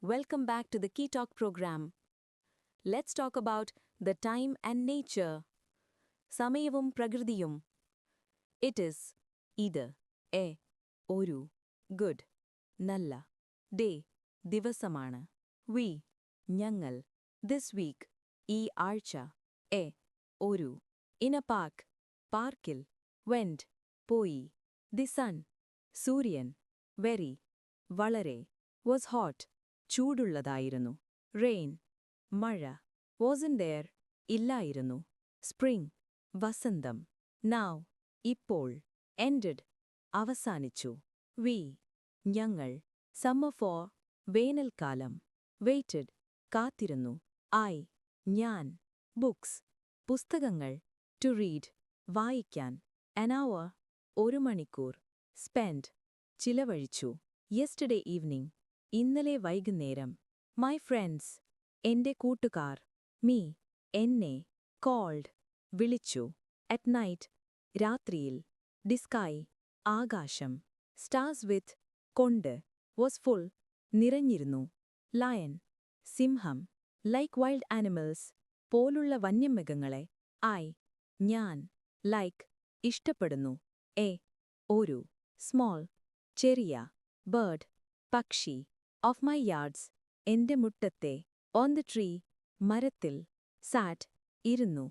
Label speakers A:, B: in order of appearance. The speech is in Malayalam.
A: Welcome back to the Key Talk program. Let's talk about the time and nature. സമയവും പ്രകൃതിയും. It is either a ഒരു good നല്ല day ദിവസമാണ്. We ഞങ്ങൾ this week ഈ ആഴ്ച a ഒരു in a park പാർക്കിൽ went പോയി the sun സൂര്യൻ very വളരെ was hot ചൂടുള്ളതായിരുന്നു rain മഴ wasn't there ഇല്ലായിരുന്നു spring വസന്തം now ഇപ്പോൾ ended അവസാനിച്ചു we ഞങ്ങൾ summer for വേനൽക്കാലം waited കാത്തിരുന്നു I ഞാൻ books പുസ്തകങ്ങൾ to read വായിക്കാൻ an hour ഒരു മണിക്കൂർ spent ചിലവഴിച്ചു yesterday evening ഇന്നലെ വൈകുന്നേരം my friends എന്റെ കൂട്ടുകാർ me എന്നെ called വിളിച്ചു at night രാത്രിയിൽ the sky ആകാശം stars with കൊണ്ട് was full നിറഞ്ഞിരുന്നു lion സിംഹം like wild animals പോലുള്ള വന്യമൃഗങ്ങളെ I ഞാൻ like ഇഷ്ടപ്പെടുന്നു a ഒരു small ചെറിയ bird പക്ഷി of my yards എന്റെ മുറ്റത്തെ on the tree മരത്തിൽ sat ഇരുന്നു